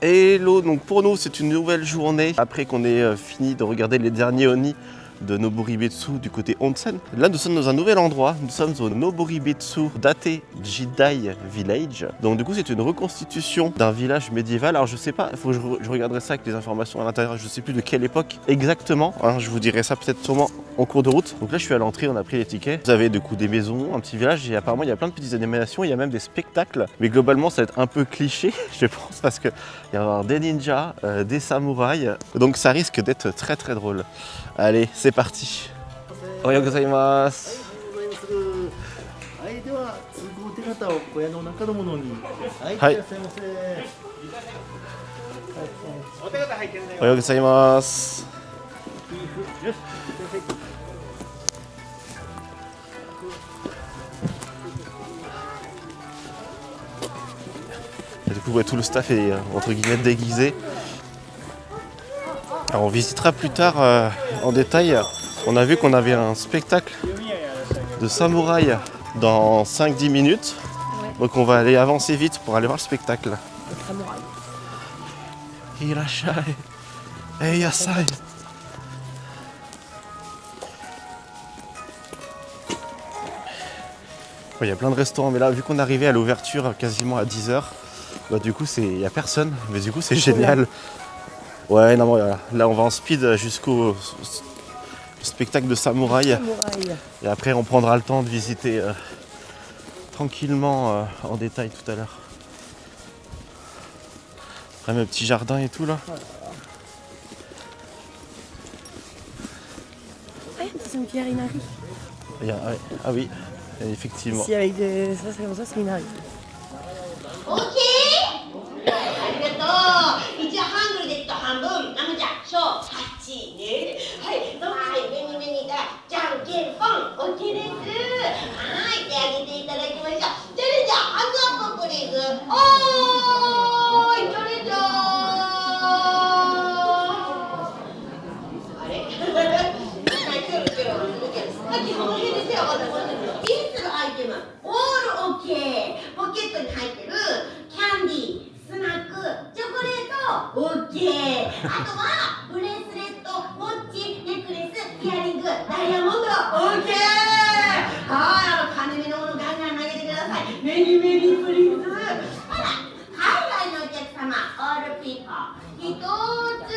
Hello, donc pour nous c'est une nouvelle journée après qu'on ait fini de regarder les derniers Oni de Noboribetsu du côté Onsen. Là nous sommes dans un nouvel endroit, nous sommes au Noboribetsu Date Jidai Village. Donc du coup c'est une reconstitution d'un village médiéval. Alors je sais pas, il faut que je regarderai ça avec les informations à l'intérieur, je sais plus de quelle époque exactement, hein, je vous dirai ça peut-être sûrement en cours de route. Donc là je suis à l'entrée, on a pris les tickets. Vous avez du coup des maisons, un petit village et apparemment il y a plein de petites animations, il y a même des spectacles. Mais globalement ça va être un peu cliché je pense parce qu'il y avoir des ninjas, des samouraïs, donc ça risque d'être très très drôle. Allez, c'est parti. Ohayou gozaimasu. はい、では通行手形を小屋の中のものに。はい、はいいらっしゃいませ。Ohayou gozaimasu. Et du coup, ouais, tout le staff est entre guillemets déguisé. Alors, on visitera plus tard en détail. On a vu qu'on avait un spectacle de samouraï dans 5-10 minutes. Ouais. Donc on va aller avancer vite pour aller voir le spectacle. Samouraï. Irashai. Hey yasai. Il y a plein de restaurants, mais là, vu qu'on est arrivé à l'ouverture quasiment à 10h, bah, du coup, il n'y a personne, mais du coup, c'est génial. Ouais, non, voilà. Là, on va en speed jusqu'au spectacle de samouraï. Et après, on prendra le temps de visiter tranquillement en détail tout à l'heure. Après, mes petits jardins et tout là. Ouais, c'est une pierre inari. Ouais. Ah oui, effectivement. Ici avec des... ça c'est comme ça, c'est inari. OK ありがとう。一応ハングルでいくと半分。なむじゃ、しょう、8ね。はい、目に目にからじゃんけんぽん。OK です。はい、手挙げていただきましょう。チャレンジャー、ハンズアッププリーズ。おーい、チャレンジャー。あれさっきその辺で手を挙げた。気にするアイテム。オール OK。ポケットに入ってるキャンディー。スナック、チョコレート、オッケー。あとはブレスレット、ウォッチ、ネックレス、イヤリング、ダイヤモンド、オッケー。はい、金目のものガンガン投げてください。メニメニプリーズ。ほら、海外のお客様、オールピーポー、一つ。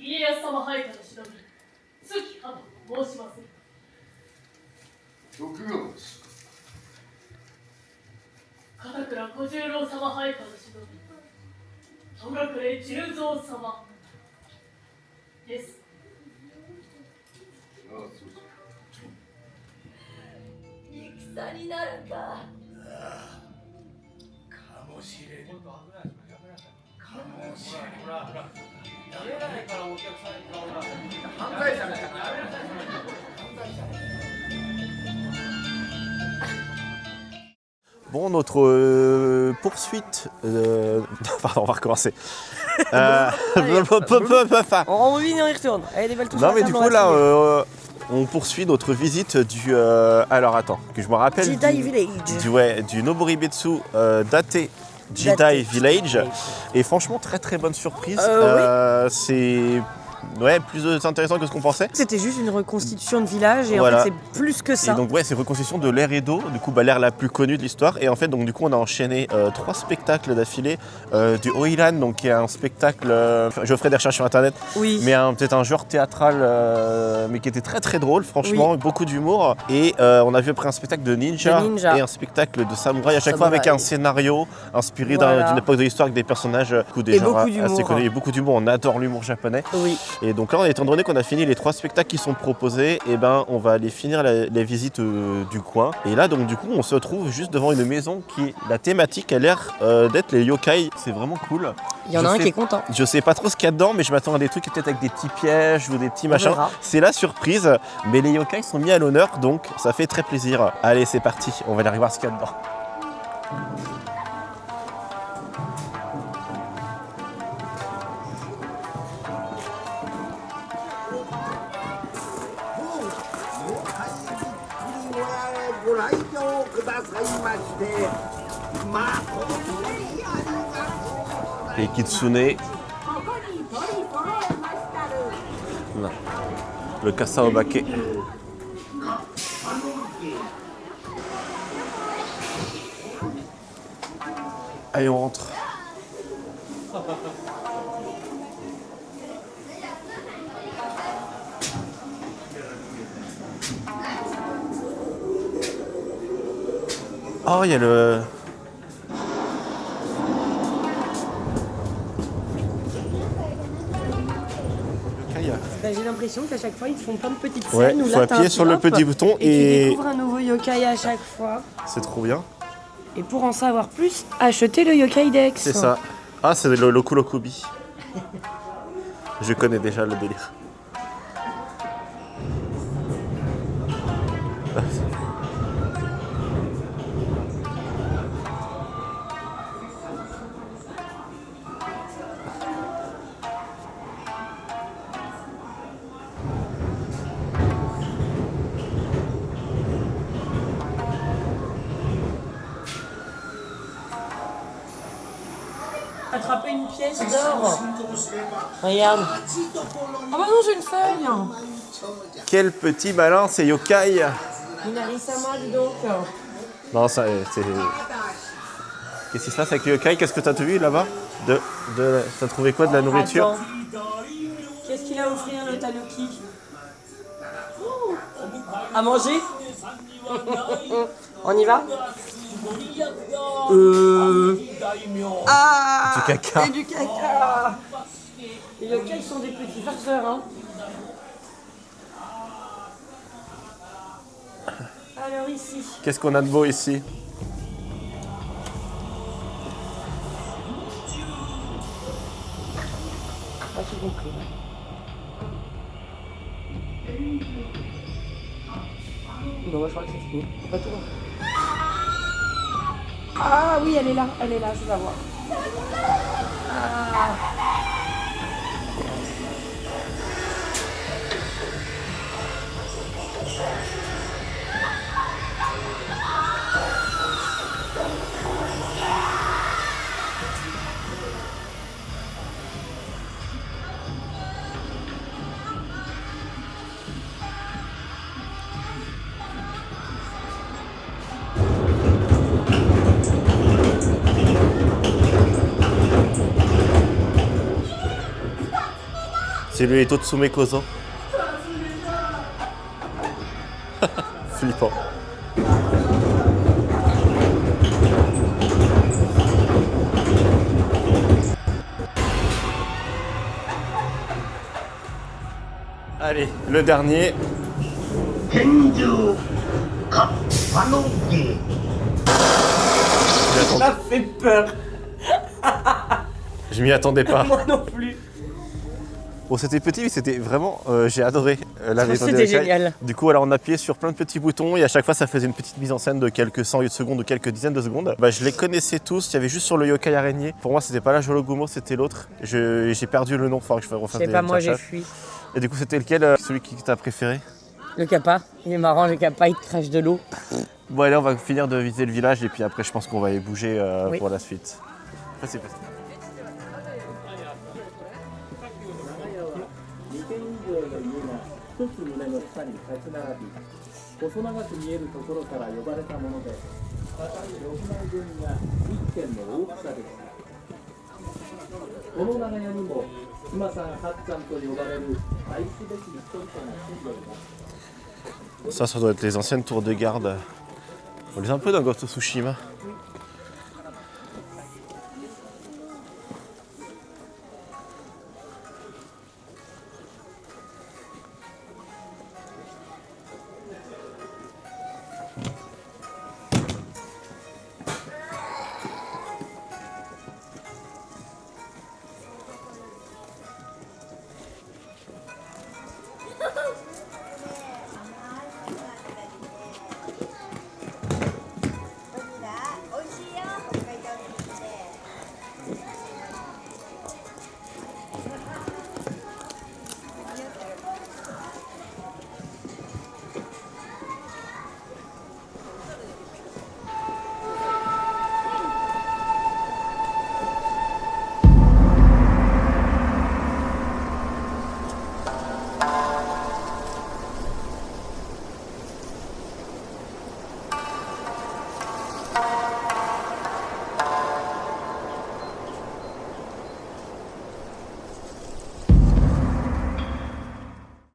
家康様配下の忍び、月葉と申します。6秒です。片倉小十郎様配下の忍び、戸隠重蔵様です。戦になるか。かもしれん。Bon, notre poursuite. Pardon, on va recommencer. On revient et on y retourne. Allez, déballe tout Non, mais du coup, là, on poursuit notre visite du. Alors, attends, que je me rappelle. Jidai Village. Du Noboribetsu Date Jidai Village. Et franchement, très très bonne surprise. C'est. Ouais, plus intéressant que ce qu'on pensait. C'était juste une reconstitution de village et Voilà. en fait c'est plus que ça. Et donc ouais, c'est reconstitution de l'ère Edo, du coup l'ère la plus connue de l'histoire. Et en fait donc du coup on a enchaîné 3 spectacles d'affilée. Du Oiran, donc qui est un spectacle, je ferai des recherches sur internet, Oui. mais peut-être un genre théâtral, mais qui était très très drôle franchement, beaucoup d'humour. Et on a vu après un spectacle de ninja, et un spectacle de samouraï, à chaque fois avec un scénario inspiré d'une époque de l'histoire avec des personnages, des genres assez connus, et beaucoup d'humour. On adore l'humour japonais. Oui. Et donc là, étant donné qu'on a fini les 3 spectacles qui sont proposés, et ben on va aller finir la visite du coin. Et là, donc du coup, on se retrouve juste devant une maison qui, la thématique a l'air d'être les yokai. C'est vraiment cool. Il y en a un qui est content. Je sais pas trop ce qu'il y a dedans, mais je m'attends à des trucs peut-être avec des petits pièges ou des petits machins. C'est la surprise. Mais les yokai sont mis à l'honneur, donc ça fait très plaisir. Allez, c'est parti. On va aller voir ce qu'il y a dedans. Les kitsune, le kasaobake. Allez, on rentre. Oh, il y a le... J'ai l'impression qu'à chaque fois ils te font plein de petites scènes. Ouais, il faut appuyer sur le petit bouton et tu découvres un nouveau yokai à chaque fois. C'est trop bien. Et pour en savoir plus, achetez le Yokai Dex. C'est ça. Ah, c'est le Lokulokubi. Je connais déjà le délire. Attraper une pièce d'or. Regarde. Ah bah non, j'ai une feuille. Quel petit malin, c'est yokai. Minari-sama, dis donc. Non, ça c'est... Qu'est-ce qui se passe avec les yokai? Qu'est-ce que t'as vu là-bas? T'as trouvé quoi? De la nourriture? Attends. Qu'est-ce qu'il a à offrir, le tanuki? À manger? On y va? Ah, du caca. Et du caca. Les yokai sont des petits farceurs, hein. Alors ici. Qu'est-ce qu'on a de beau ici? Pas tout compris. Bon, je crois que c'est fini. Pas tout compris. Ah oui, elle est là, je la vois. Ah. C'est lui et Totsume Kozo. Flippant. Allez, le dernier. Ça m'a fait peur. Je m'y attendais pas. Moi non plus. Bon, c'était petit, mais c'était vraiment. J'ai adoré la maison C'était des Yokai. génial. Du coup, alors on appuyait sur plein de petits boutons et à chaque fois, ça faisait une petite mise en scène de quelques centaines de secondes ou quelques dizaines de secondes. Bah, je les connaissais tous. Il y avait juste sur le Yokai araignée. Pour moi, c'était pas la Jologumo, c'était l'autre. J'ai perdu le nom. Il faudra que je refasse Je sais des pas, moi j'ai recherches. fui. Et du coup, c'était lequel, celui qui t'a préféré? Le kappa, il est marrant, le kappa il te crache de l'eau. Bon, allez, on va finir de visiter le village et puis après, je pense qu'on va y bouger Oui. pour la suite. Après, c'est facile. 2000以上の家が一つ棟の下に立ち並び、細長く見えるところから呼ばれたもので、高い6枚分が一軒の大きさでした。この長屋にも妻さん、はっちゃんと呼ばれる愛すべき人々が住んでいます。 Ça doit être les anciennes tours de garde. On les a un peu dans Ghost of Tsushima.